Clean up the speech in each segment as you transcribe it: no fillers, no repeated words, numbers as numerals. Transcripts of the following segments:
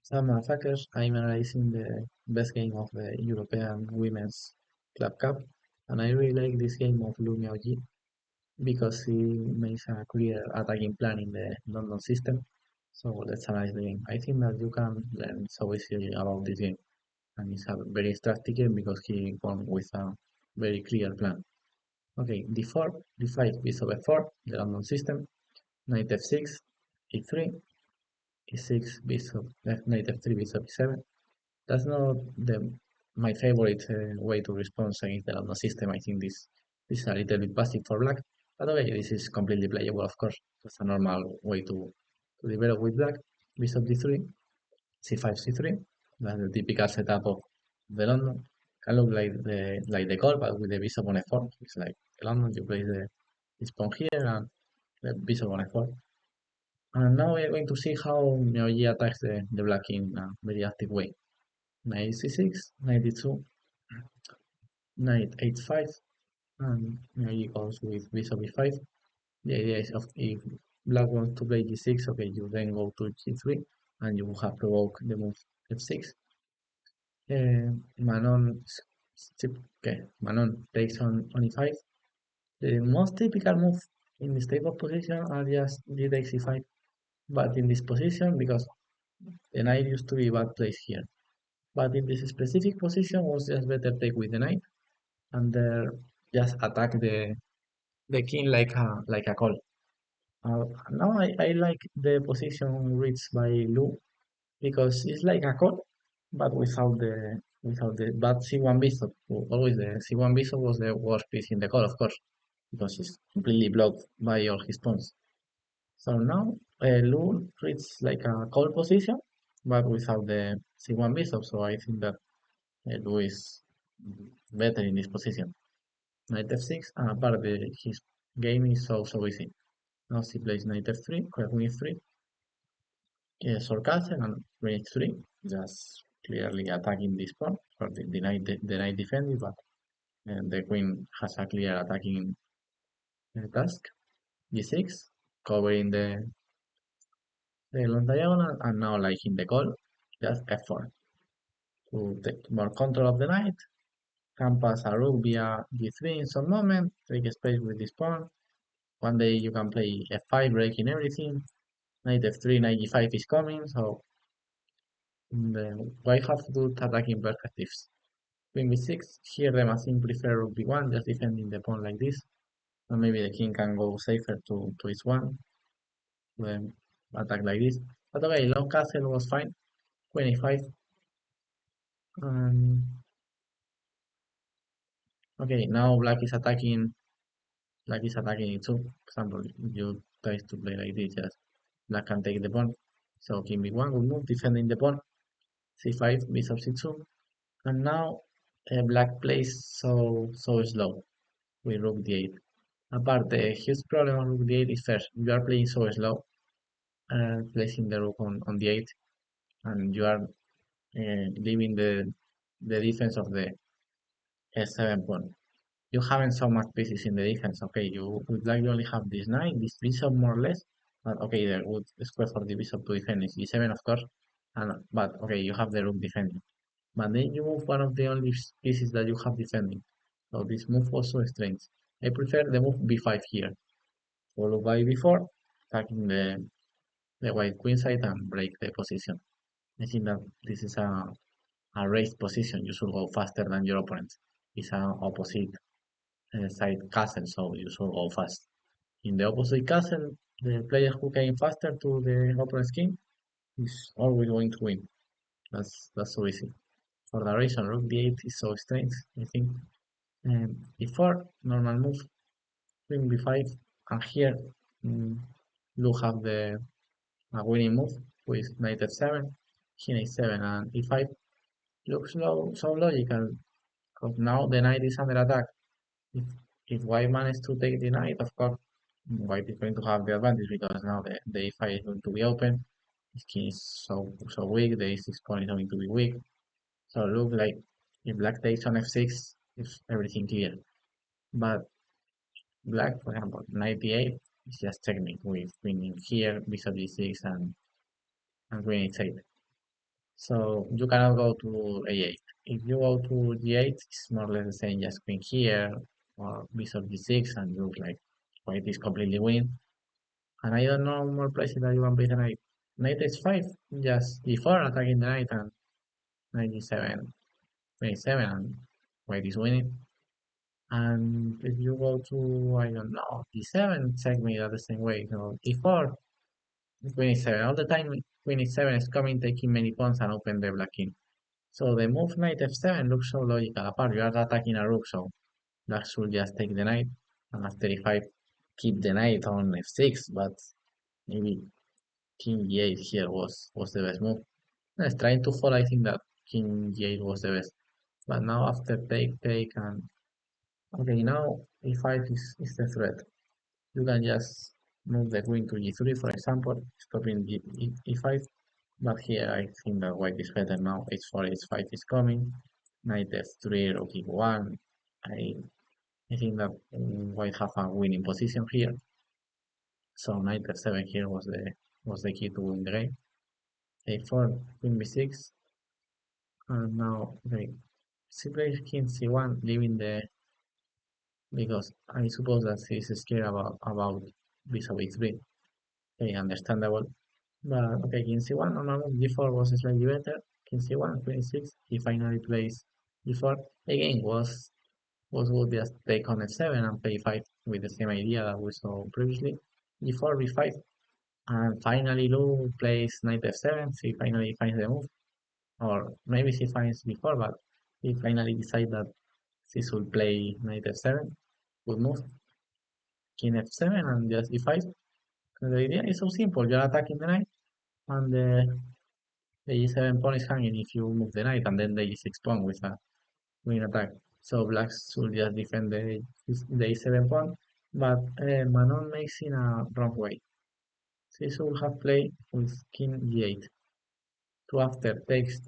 So, motherfuckers, I'm analyzing the best game of the European Women's Club Cup, and I really like this game of Miaoyi because he makes a clear attacking plan in the London system. So let's analyze the game. I think that you can learn so easily about this game, and it's a very strategic game because he won with a very clear plan. Okay, d4, d5, bishop f4, the London system, knight f6, e3, e6, bishop, knight f3, bishop e7. That's not the my favorite way to respond against the London system. I think this is a little bit passive for black, but okay, this is completely playable, of course. That's a normal way to develop with black. Bishop d3, c5, c3. That's the typical setup of the London. Can look like the call, but with the bishop on f4. It's like the London. You place the pawn here and the bishop on f4. And now we are going to see how Miaoyi attacks the black in a very active way. Knight c6, knight d2, knight h5, and here he goes with bishop e5. The idea is of if black wants to play g6, okay, you then go to g3, and you have provoked the move f6. Manon, okay, Manon takes on e5. The most typical move in this type of position are just d takes e5, but in this position, because the knight used to be bad place here, but in this specific position was just better take with the knight and just attack the king like a call. Now I like the position reached by Lu because it's like a call, but without the bad c1 bishop. Always the c1 bishop was the worst piece in the call, of course, because it's completely blocked by all his pawns. So now Lu reaches like a call position, but without the c1 bishop. So I think that Lu is better in this position. Knight f6, and apart his game is so easy. Now she plays knight f3, queen f3, sword castle, and queen h3, just clearly attacking this pawn. For the knight defending, but the queen has a clear attacking task. g6, covering the long diagonal, and now like in the call, just f4 to take more control of the knight. Can pass a rook via g3 in some moment, take space with this pawn. One day you can play f5, breaking everything. Knight f3, knight g5 is coming, so why have two attacking perspectives? Queen b6, here the machine prefer rook b1, just defending the pawn like this. So maybe the king can go safer to h1, then attack like this. But okay, long castle was fine. Queen a5. Um, okay, now black is attacking e2. For example, you try to play like this, just black can take the pawn. So king b1 will move, defending the pawn. c5, bishop c2. And now black plays so slow with rook d8. Apart, the huge problem of rook d8 is first, you are playing so slow, placing the rook on d8, and you are leaving the defense of the s7 pawn. You haven't so much pieces in the defense. Okay, you would like you only have this knight, this bishop more or less, but okay, the good square for the bishop to defend is g7 of course, but okay, you have the rook defending. But then you move one of the only pieces that you have defending. So this move also strange. I prefer the move b5 here, followed by b4, attacking the white queen side and break the position. I think that this is a raised position. You should go faster than your opponent. It's an opposite side castle, so you should go fast. In the opposite castle, the player who came faster to the opponent's king is always going to win. That's so easy. For the reason rook d8 is so strange, I think. E4, normal move, queen b5, and here you have the winning move with knight f7, king a7, and e5. Looks so logical, because now the knight is under attack. If, if white manages to take the knight, of course, white is going to have the advantage because now the e5 is going to be open. His king is so weak, the e6 pawn is going to be weak. So look like if black takes on f6, it's everything clear. But black, for example, 98 is just technique with queen in here, bishop g6, and queen h8. So you cannot go to a8. If you go to g8, it's more or less the same, just queen here or bishop g6, and you look like white is completely win. And I don't know more places that you can play the knight. Knight h5, just d4 attacking the knight, and knight g7, 27, and white is winning. And if you go to, I don't know, d7, checkmate the same way. So e4, queen e7. All the time, queen e7 is coming, taking many pawns and open the black king. So the move knight f7 looks so logical. Apart, you are attacking a rook, so black should just take the knight. And after e5, keep the knight on f6, but maybe king g8 here was the best move. Yes, trying to fall, I think that king g8 was the best. But now after take, and okay, now e5 is the threat. You can just move the queen to g3, for example, stopping e5. But here I think that white is better now. h4, h5 is coming. Knight f3, rook e1. I I think that white have a winning position here. So knight f7 here was the key to win the game. a4, queen b6, and now okay, she plays king c1, leaving the because I suppose that she's scared about bishop e3. Okay, understandable. But okay, king c1 on normal g4 was slightly better. King c1, queen e6. He finally plays g4. Again, was good just take on f7 and play 5 with the same idea that we saw previously. g4, b5, and finally Lu plays knight f7. She finally finds the move, or maybe she finds before, but he finally decides that she should play knight f7. Good move, king f7 and just e5. And the idea is so simple. You're attacking the knight, and the e7 pawn is hanging if you move the knight, and then the e6 pawn with a queen attack. So black should just defend the e7 pawn, but Manon makes in a wrong way. She should have played with king g8. Two after takes,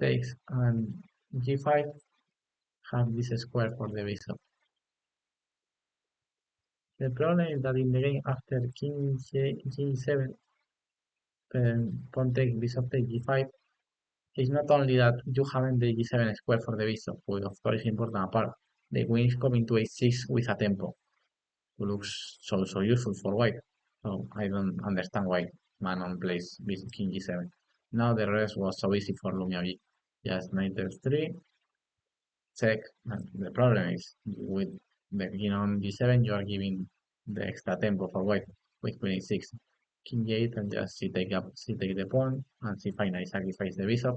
and g5 have this square for the bishop. The problem is that in the game after king g7, pawn take, bishop take g5, it's not only that you haven't the g7 square for the bishop, which of course is important apart. The queen is coming to h6 with a tempo, who looks so useful for white. So I don't understand why Manon plays king g7. Now the rest was so easy for Miaoyi. Just knight f3, check. And the problem is with the king on g7, you are giving the extra tempo for white with queen a6, king g8, and just she take the pawn, and she finally sacrifice the bishop.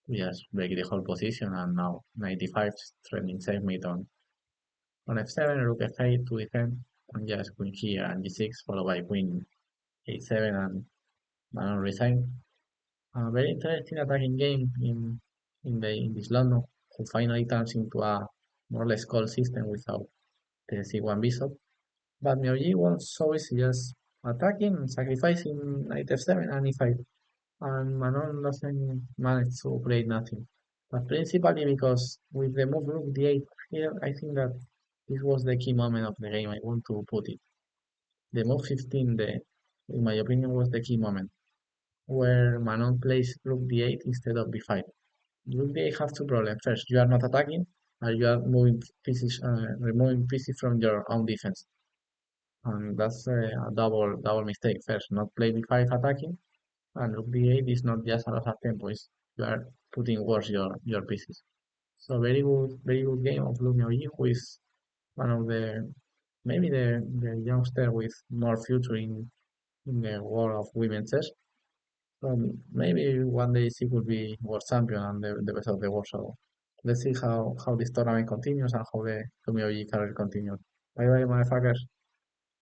We just break the whole position, and now 95 threatening checkmate on f7, rook f8 to defend, and just queen here and g6, followed by queen a7, and Manon resign. A very interesting attacking game in this London, who finally turns into a more or less call system without the c1 bishop. But Miaoyi was always just attacking, sacrificing knight f7 and e5, and Manon doesn't manage to play nothing. But principally because with the move rook d8 here, I think that this was the key moment of the game. I want to put it. The move 15, in my opinion, was the key moment where Manon plays rook d8 instead of b5. Rook d8 have two problems. First, you are not attacking, and you are moving pieces, removing pieces from your own defense. And that's a double mistake. First, not play b5 attacking, and rook d8 is not just a loss of tempo, it's you are putting worse your pieces. So very good game of Lu Miaoyi, who is one of the maybe the youngster with more future in the world of women's chess. So maybe one day she could be world champion and the best of the world. So let's see how this tournament continues and how the Lu Miaoyi career continues. Bye bye, motherfuckers.